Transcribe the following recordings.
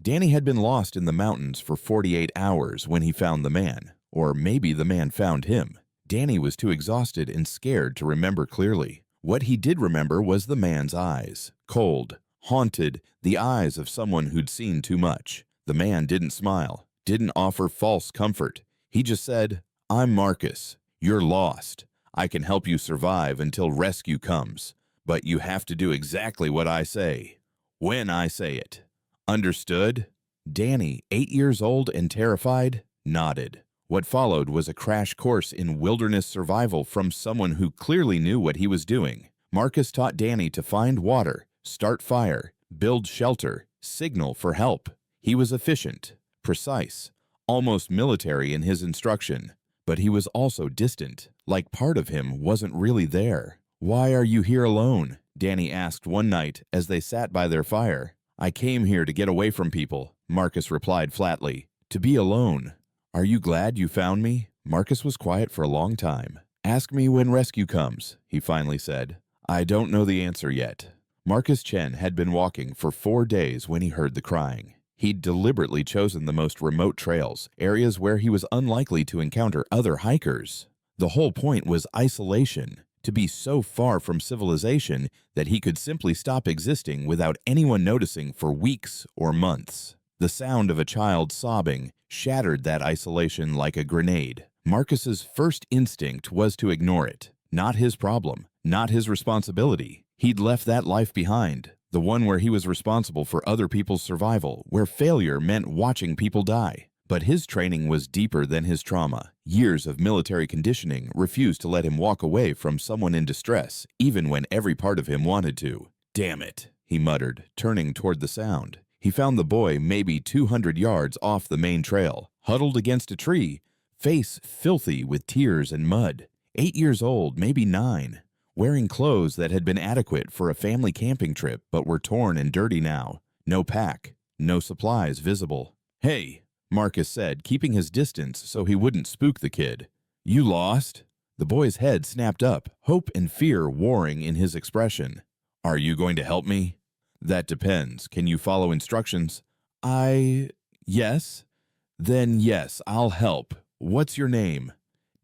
Danny had been lost in the mountains for 48 hours when he found the man, or maybe the man found him. Danny was too exhausted and scared to remember clearly. What he did remember was the man's eyes, cold, haunted, the eyes of someone who'd seen too much. The man didn't smile, didn't offer false comfort. He just said, "I'm Marcus. You're lost. I can help you survive until rescue comes, but you have to do exactly what I say, when I say it. Understood?" Danny, 8 years old and terrified, nodded. What followed was a crash course in wilderness survival from someone who clearly knew what he was doing. Marcus taught Danny to find water, start fire, build shelter, signal for help. He was efficient, precise, almost military in his instruction, but he was also distant, like part of him wasn't really there. "Why are you here alone?" Danny asked one night as they sat by their fire. "I came here to get away from people," Marcus replied flatly. "To be alone." "Are you glad you found me?" Marcus was quiet for a long time. "Ask me when rescue comes," he finally said. "I don't know the answer yet." Marcus Chen had been walking for 4 days when he heard the crying. He'd deliberately chosen the most remote trails, areas where he was unlikely to encounter other hikers. The whole point was isolation, to be so far from civilization that he could simply stop existing without anyone noticing for weeks or months. The sound of a child sobbing shattered that isolation like a grenade. Marcus's first instinct was to ignore it. Not his problem, not his responsibility. He'd left that life behind, the one where he was responsible for other people's survival, where failure meant watching people die. But his training was deeper than his trauma. Years of military conditioning refused to let him walk away from someone in distress, even when every part of him wanted to. "Damn it," he muttered, turning toward the sound. He found the boy maybe 200 yards off the main trail, huddled against a tree, face filthy with tears and mud. 8 years old, maybe 9. Wearing clothes that had been adequate for a family camping trip but were torn and dirty now. No pack, no supplies visible. "Hey," Marcus said, keeping his distance so he wouldn't spook the kid. "You lost?" The boy's head snapped up, hope and fear warring in his expression. "Are you going to help me?" "That depends. Can you follow instructions?" Yes." "Then yes, I'll help. What's your name?"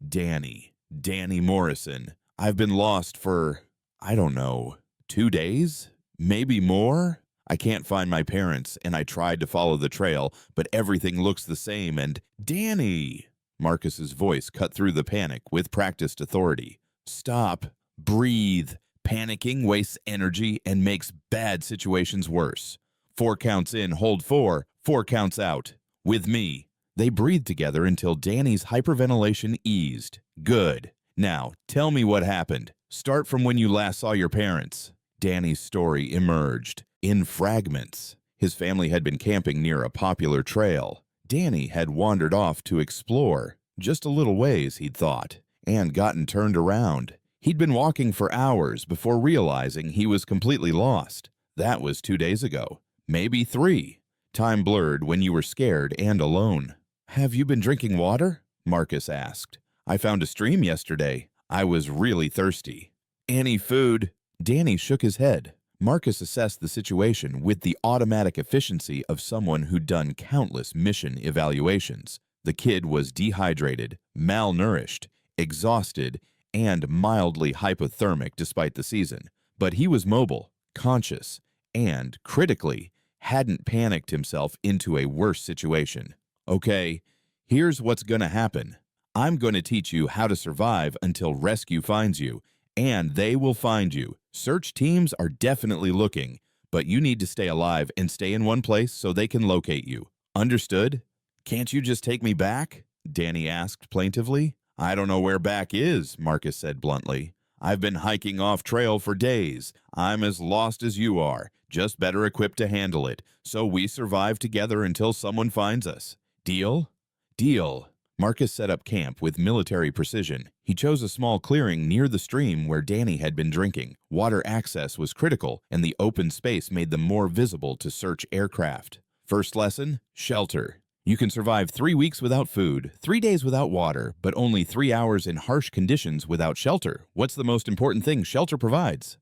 "Danny. Danny Morrison. I've been lost for, I don't know, 2 days? Maybe more? I can't find my parents, and I tried to follow the trail, but everything looks the same, and—" "Danny!" Marcus's voice cut through the panic with practiced authority. "Stop. Breathe. Panicking wastes energy and makes bad situations worse. 4 counts in, hold 4. 4 counts out. With me." They breathed together until Danny's hyperventilation eased. "Good. Now, tell me what happened. Start from when you last saw your parents." Danny's story emerged, in fragments. His family had been camping near a popular trail. Danny had wandered off to explore, just a little ways, he'd thought, and gotten turned around. He'd been walking for hours before realizing he was completely lost. That was 2 days ago, maybe 3. Time blurred when you were scared and alone. "Have you been drinking water?" Marcus asked. "I found a stream yesterday. I was really thirsty." "Any food?" Danny shook his head. Marcus assessed the situation with the automatic efficiency of someone who'd done countless mission evaluations. The kid was dehydrated, malnourished, exhausted, and mildly hypothermic despite the season. But he was mobile, conscious, and, critically, hadn't panicked himself into a worse situation. "Okay, here's what's gonna happen. I'm going to teach you how to survive until rescue finds you, and they will find you. Search teams are definitely looking, but you need to stay alive and stay in one place so they can locate you. Understood?" "Can't you just take me back?" Danny asked plaintively. "I don't know where back is," Marcus said bluntly. "I've been hiking off trail for days. I'm as lost as you are, just better equipped to handle it, so we survive together until someone finds us. Deal?" "Deal." Marcus set up camp with military precision. He chose a small clearing near the stream where Danny had been drinking. Water access was critical, and the open space made them more visible to search aircraft. First lesson: shelter. You can survive 3 weeks without food, 3 days without water, but only 3 hours in harsh conditions without shelter. What's the most important thing shelter provides?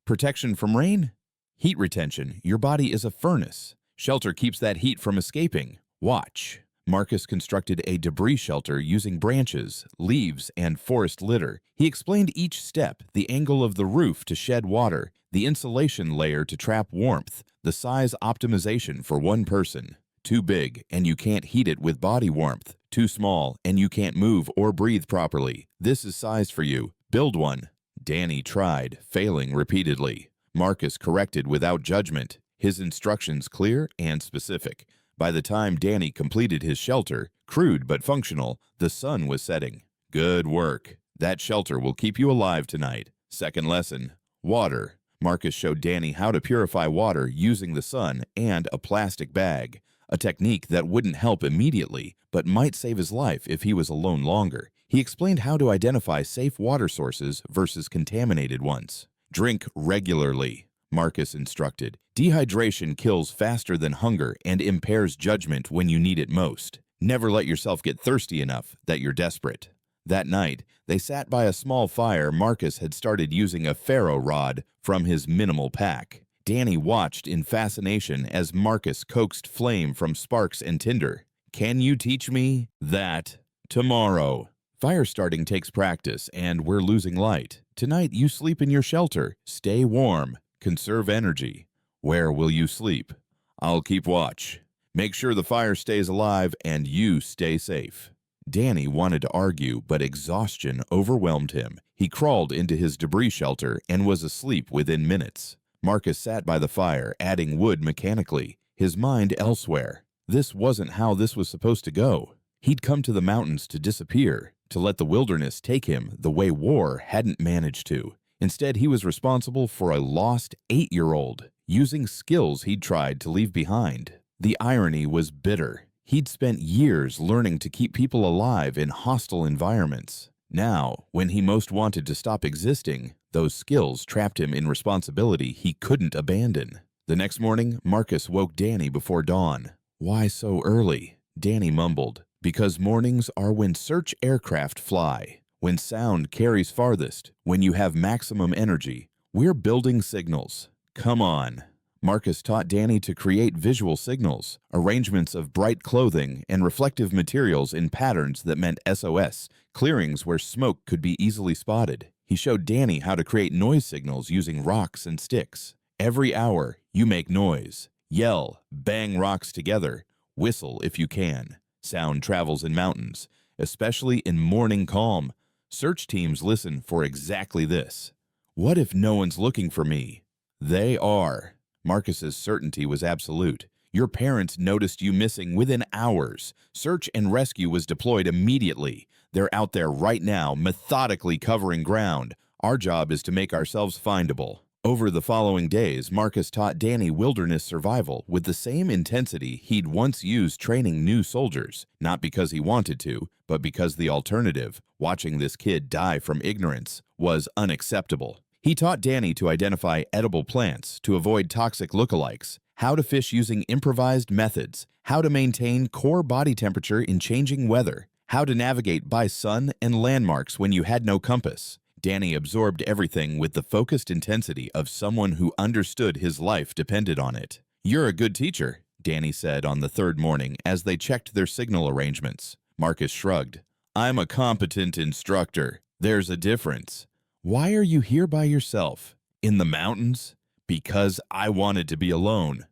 Protection from rain? Heat retention. Your body is a furnace. Shelter keeps that heat from escaping. Watch. Marcus constructed a debris shelter using branches, leaves, and forest litter. He explained each step, the angle of the roof to shed water, the insulation layer to trap warmth, the size optimization for one person. Too big, and you can't heat it with body warmth. Too small, and you can't move or breathe properly. This is sized for you. Build one. Danny tried, failing repeatedly. Marcus corrected without judgment, his instructions clear and specific. By the time Danny completed his shelter, crude but functional, the sun was setting. Good work. That shelter will keep you alive tonight. Second lesson, water. Marcus showed Danny how to purify water using the sun and a plastic bag, a technique that wouldn't help immediately, but might save his life if he was alone longer. He explained how to identify safe water sources versus contaminated ones. Drink regularly, Marcus instructed. Dehydration kills faster than hunger and impairs judgment when you need it most. Never let yourself get thirsty enough that you're desperate. That night, they sat by a small fire Marcus had started using a ferro rod from his minimal pack. Danny watched in fascination as Marcus coaxed flame from sparks and tinder. Can you teach me that tomorrow? Fire starting takes practice, and we're losing light. Tonight, you sleep in your shelter. Stay warm. Conserve energy. Where will you sleep? I'll keep watch. Make sure the fire stays alive and you stay safe. Danny wanted to argue, but exhaustion overwhelmed him. He crawled into his debris shelter and was asleep within minutes. Marcus sat by the fire, adding wood mechanically, his mind elsewhere. This wasn't how this was supposed to go. He'd come to the mountains to disappear, to let the wilderness take him the way war hadn't managed to. Instead, he was responsible for a lost 8-year-old, using skills he'd tried to leave behind. The irony was bitter. He'd spent years learning to keep people alive in hostile environments. Now, when he most wanted to stop existing, those skills trapped him in responsibility he couldn't abandon. The next morning, Marcus woke Danny before dawn. Why so early? Danny mumbled. Because mornings are when search aircraft fly, when sound carries farthest, when you have maximum energy. We're building signals. Come on. Marcus taught Danny to create visual signals, arrangements of bright clothing and reflective materials in patterns that meant SOS, clearings where smoke could be easily spotted. He showed Danny how to create noise signals using rocks and sticks. Every hour, you make noise. Yell, bang rocks together, whistle if you can. Sound travels in mountains, especially in morning calm. Search teams listen for exactly this. What if no one's looking for me? They are. Marcus's certainty was absolute. Your parents noticed you missing within hours. Search and rescue was deployed immediately. They're out there right now, methodically covering ground. Our job is to make ourselves findable. Over the following days, Marcus taught Danny wilderness survival with the same intensity he'd once used training new soldiers, not because he wanted to, but because the alternative, watching this kid die from ignorance, was unacceptable. He taught Danny to identify edible plants to avoid toxic lookalikes, how to fish using improvised methods, how to maintain core body temperature in changing weather, how to navigate by sun and landmarks when you had no compass. Danny absorbed everything with the focused intensity of someone who understood his life depended on it. You're a good teacher, Danny said on the third morning as they checked their signal arrangements. Marcus shrugged. I'm a competent instructor. There's a difference. Why are you here by yourself? In the mountains? Because I wanted to be alone.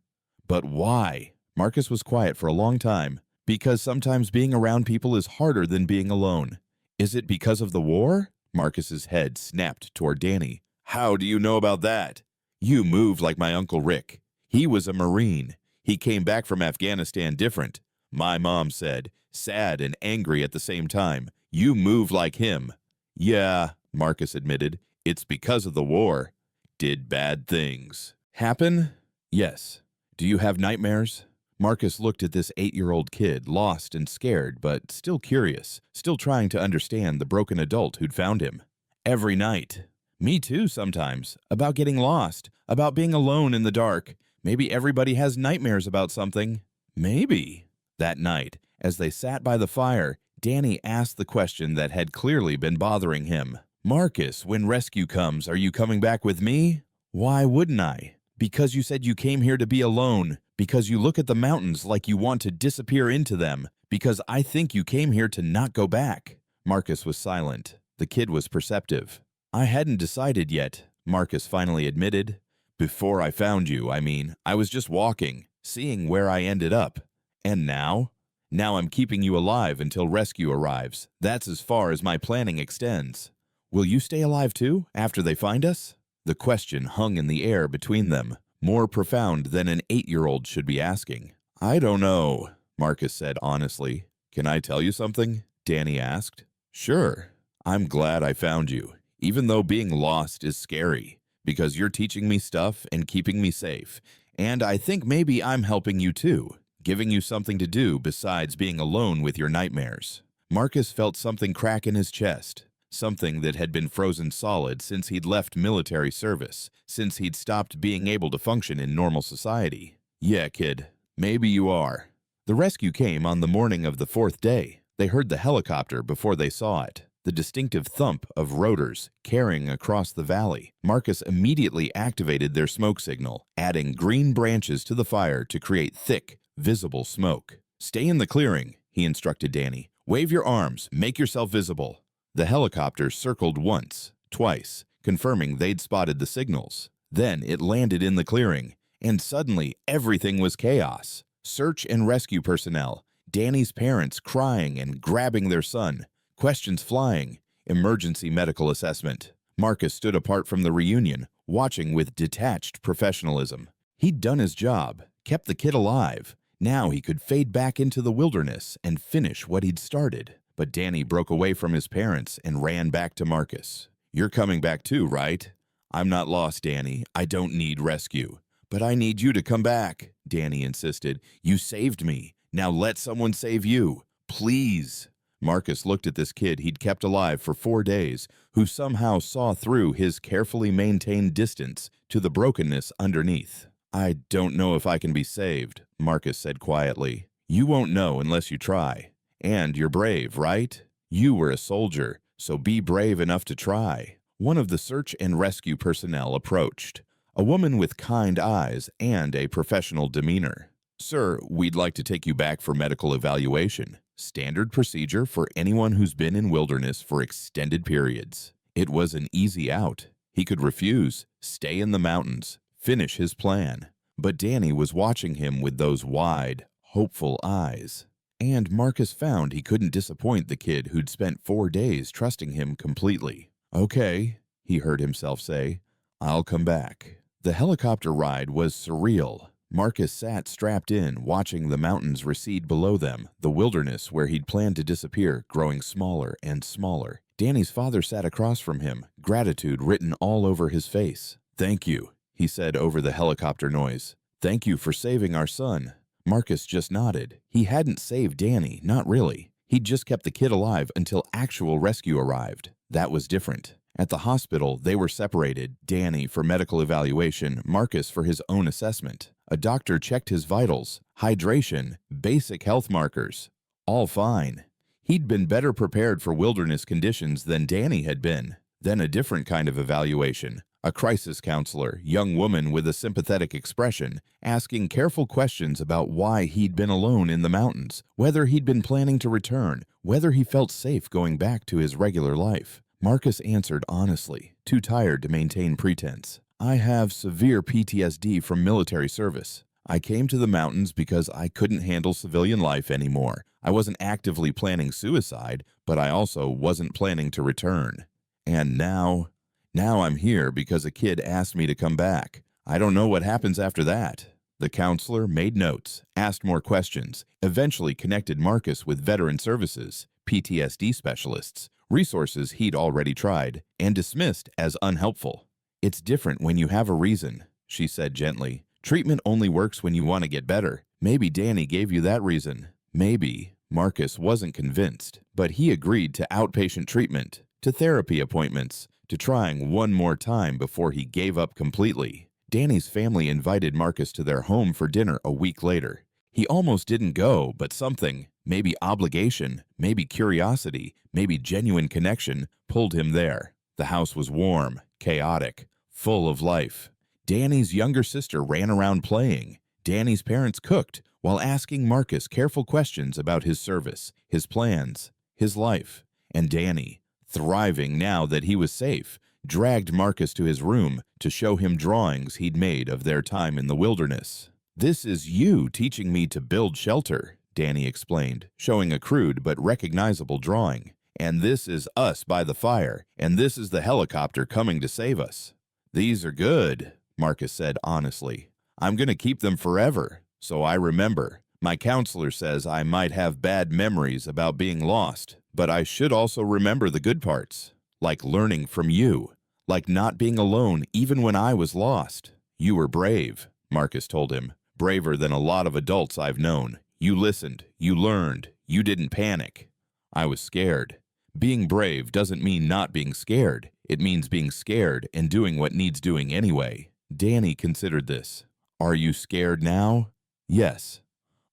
But why? Marcus was quiet for a long time. Because sometimes being around people is harder than being alone. Is it because of the war? Marcus's head snapped toward Danny. How do you know about that? You move like my Uncle Rick. He was a Marine. He came back from Afghanistan different. My mom said, sad and angry at the same time. You move like him. Yeah, Marcus admitted. It's because of the war. Did bad things happen? Yes. Do you have nightmares? Marcus looked at this 8-year-old kid, lost and scared, but still curious, still trying to understand the broken adult who'd found him. Every night. Me too sometimes. About getting lost, about being alone in the dark. Maybe everybody has nightmares about something. Maybe. That night, as they sat by the fire, Danny asked the question that had clearly been bothering him. Marcus, when rescue comes, are you coming back with me? Why wouldn't I? Because you said you came here to be alone. Because you look at the mountains like you want to disappear into them. Because I think you came here to not go back." Marcus was silent. The kid was perceptive. "I hadn't decided yet," Marcus finally admitted. "Before I found you, I mean. I was just walking, seeing where I ended up. And now? Now I'm keeping you alive until rescue arrives. That's as far as my planning extends. Will you stay alive too, after they find us?" The question hung in the air between them, more profound than an 8-year-old should be asking. "I don't know," Marcus said honestly. "Can I tell you something?" Danny asked. "Sure. I'm glad I found you, even though being lost is scary, because you're teaching me stuff and keeping me safe. And I think maybe I'm helping you too, giving you something to do besides being alone with your nightmares." Marcus felt something crack in his chest, something that had been frozen solid since he'd left military service, since he'd stopped being able to function in normal society. "Yeah, kid, maybe you are." The rescue came on the morning of the 4th day. They heard the helicopter before they saw it, the distinctive thump of rotors carrying across the valley. Marcus immediately activated their smoke signal, adding green branches to the fire to create thick, visible smoke. "Stay in the clearing," he instructed Danny. "Wave your arms, make yourself visible." The helicopter circled once, twice, confirming they'd spotted the signals. Then it landed in the clearing, and suddenly everything was chaos. Search and rescue personnel, Danny's parents crying and grabbing their son, questions flying, emergency medical assessment. Marcus stood apart from the reunion, watching with detached professionalism. He'd done his job, kept the kid alive. Now he could fade back into the wilderness and finish what he'd started. But Danny broke away from his parents and ran back to Marcus. "You're coming back too, right?" "I'm not lost, Danny. I don't need rescue." "But I need you to come back," Danny insisted. "You saved me. Now let someone save you. Please." Marcus looked at this kid he'd kept alive for 4 days, who somehow saw through his carefully maintained distance to the brokenness underneath. "I don't know if I can be saved," Marcus said quietly. "You won't know unless you try. And you're brave, right? You were a soldier, so be brave enough to try." One of the search and rescue personnel approached, a woman with kind eyes and a professional demeanor. "Sir, we'd like to take you back for medical evaluation. Standard procedure for anyone who's been in wilderness for extended periods." It was an easy out. He could refuse, stay in the mountains, finish his plan. But Danny was watching him with those wide, hopeful eyes. And Marcus found he couldn't disappoint the kid who'd spent 4 days trusting him completely. "Okay," he heard himself say. "I'll come back." The helicopter ride was surreal. Marcus sat strapped in, watching the mountains recede below them, the wilderness where he'd planned to disappear growing smaller and smaller. Danny's father sat across from him, gratitude written all over his face. "Thank you," he said over the helicopter noise. "Thank you for saving our son." Marcus just nodded. He hadn't saved Danny, not really. He'd just kept the kid alive until actual rescue arrived. That was different. At the hospital, they were separated, Danny for medical evaluation, Marcus for his own assessment. A doctor checked his vitals, hydration, basic health markers. All fine. He'd been better prepared for wilderness conditions than Danny had been. Then a different kind of evaluation. A crisis counselor, young woman with a sympathetic expression, asking careful questions about why he'd been alone in the mountains, whether he'd been planning to return, whether he felt safe going back to his regular life. Marcus answered honestly, too tired to maintain pretense. "I have severe PTSD from military service. I came to the mountains because I couldn't handle civilian life anymore. I wasn't actively planning suicide, but I also wasn't planning to return. And now I'm here because a kid asked me to come back. I don't know what happens after that." The counselor made notes, asked more questions, eventually connected Marcus with veteran services, PTSD specialists, resources he'd already tried, and dismissed as unhelpful. "It's different when you have a reason," she said gently. "Treatment only works when you want to get better. Maybe Danny gave you that reason." Maybe. Marcus wasn't convinced, but he agreed to outpatient treatment, to therapy appointments, to trying one more time before he gave up completely. Danny's family invited Marcus to their home for dinner a week later. He almost didn't go, but something, maybe obligation, maybe curiosity, maybe genuine connection, pulled him there. The house was warm, chaotic, full of life. Danny's younger sister ran around playing. Danny's parents cooked while asking Marcus careful questions about his service, his plans, his life. And Danny, thriving now that he was safe, dragged Marcus to his room to show him drawings he'd made of their time in the wilderness. "This is you teaching me to build shelter," Danny explained, showing a crude but recognizable drawing. "And this is us by the fire, and this is the helicopter coming to save us." "These are good," Marcus said honestly. "I'm going to keep them forever, so I remember. My counselor says I might have bad memories about being lost, but I should also remember the good parts, like learning from you, like not being alone even when I was lost." "You were brave," Marcus told him. "Braver than a lot of adults I've known. You listened, you learned, you didn't panic." "I was scared." Being brave doesn't mean not being scared. It means being scared and doing what needs doing anyway. Danny considered this. "Are you scared now?" "Yes."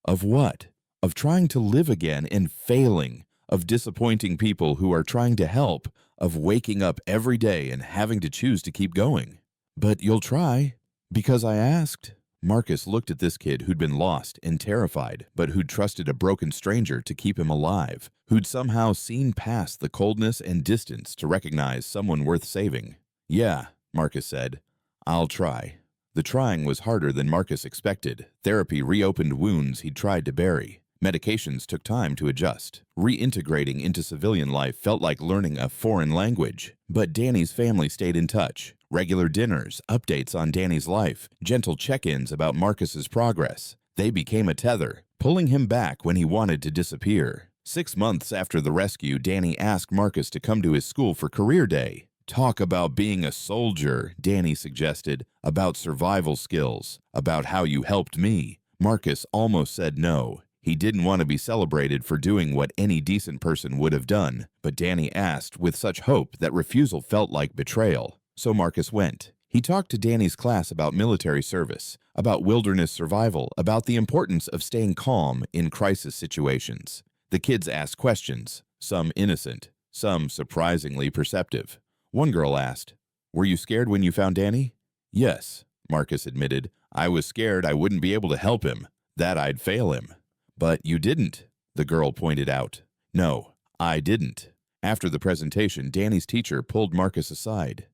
"Of what?" "Of trying to live again and failing. Of disappointing people who are trying to help. Of waking up every day and having to choose to keep going." "But you'll try." "Because I asked." Marcus looked at this kid who'd been lost and terrified, but who'd trusted a broken stranger to keep him alive, who'd somehow seen past the coldness and distance to recognize someone worth saving. "Yeah," Marcus said. "I'll try." The trying was harder than Marcus expected. Therapy reopened wounds he'd tried to bury. Medications took time to adjust. Reintegrating into civilian life felt like learning a foreign language. But Danny's family stayed in touch. Regular dinners, updates on Danny's life, gentle check-ins about Marcus's progress. They became a tether, pulling him back when he wanted to disappear. 6 months after the rescue, Danny asked Marcus to come to his school for career day. "Talk about being a soldier," Danny suggested, "about survival skills, about how you helped me." Marcus almost said no. He didn't want to be celebrated for doing what any decent person would have done, but Danny asked with such hope that refusal felt like betrayal. So Marcus went. He talked to Danny's class about military service, about wilderness survival, about the importance of staying calm in crisis situations. The kids asked questions, some innocent, some surprisingly perceptive. One girl asked, "Were you scared when you found Danny?" "Yes," Marcus admitted. "I was scared I wouldn't be able to help him, that I'd fail him." "But you didn't," the girl pointed out. "No, I didn't." After the presentation, Danny's teacher pulled Marcus aside.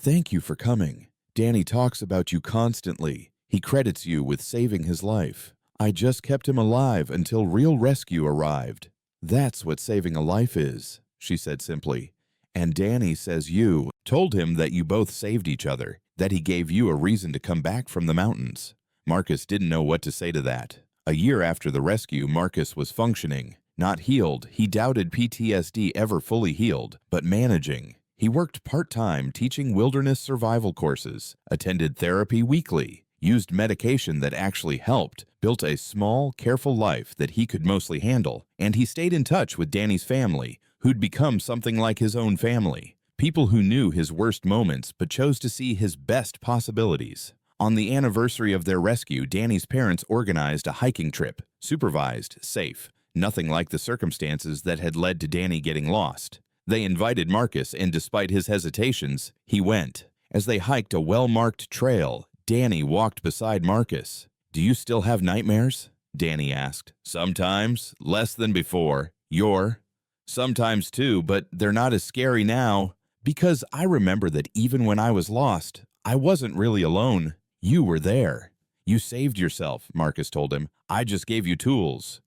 "Thank you for coming. Danny talks about you constantly. He credits you with saving his life. I just kept him alive until real rescue arrived. That's what saving a life is," she said simply. "And Danny says you told him that you both saved each other, that he gave you a reason to come back from the mountains." Marcus didn't know what to say to that. A year after the rescue, Marcus was functioning. Not healed, he doubted PTSD ever fully healed, but managing. He worked part-time teaching wilderness survival courses, attended therapy weekly, used medication that actually helped, built a small, careful life that he could mostly handle, and he stayed in touch with Danny's family, who'd become something like his own family. People who knew his worst moments but chose to see his best possibilities. On the anniversary of their rescue, Danny's parents organized a hiking trip, supervised, safe, nothing like the circumstances that had led to Danny getting lost. They invited Marcus, and despite his hesitations, he went. As they hiked a well-marked trail, Danny walked beside Marcus. "Do you still have nightmares?" Danny asked. "Sometimes, less than before. You're?" "Sometimes too, but they're not as scary now. Because I remember that even when I was lost, I wasn't really alone. You were there. You saved yourself," Marcus told him. "I just gave you tools."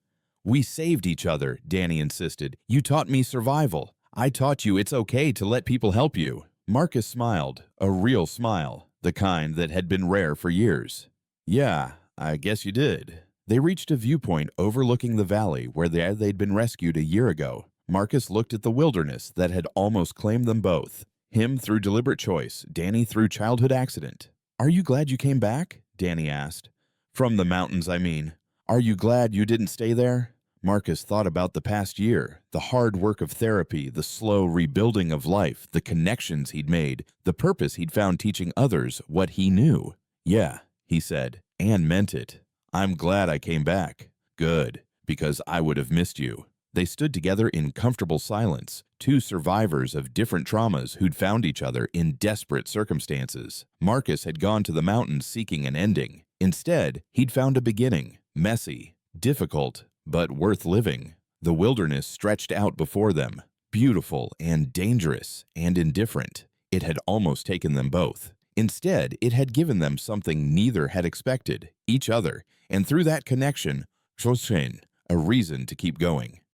"We saved each other," Danny insisted. "You taught me survival. I taught you it's okay to let people help you." Marcus smiled, a real smile, the kind that had been rare for years. "Yeah, I guess you did." They reached a viewpoint overlooking the valley where they'd been rescued a year ago. Marcus looked at the wilderness that had almost claimed them both. Him through deliberate choice, Danny through childhood accident. "Are you glad you came back?" Danny asked. "From the mountains, I mean. Are you glad you didn't stay there?" Marcus thought about the past year, the hard work of therapy, the slow rebuilding of life, the connections he'd made, the purpose he'd found teaching others what he knew. "Yeah," he said, and meant it. "I'm glad I came back." "Good, because I would have missed you." They stood together in comfortable silence, two survivors of different traumas who'd found each other in desperate circumstances. Marcus had gone to the mountains seeking an ending. Instead, he'd found a beginning, messy, difficult, but worth living. The wilderness stretched out before them, beautiful and dangerous and indifferent. It had almost taken them both. Instead, it had given them something neither had expected, each other, and through that connection, Chen, a reason to keep going.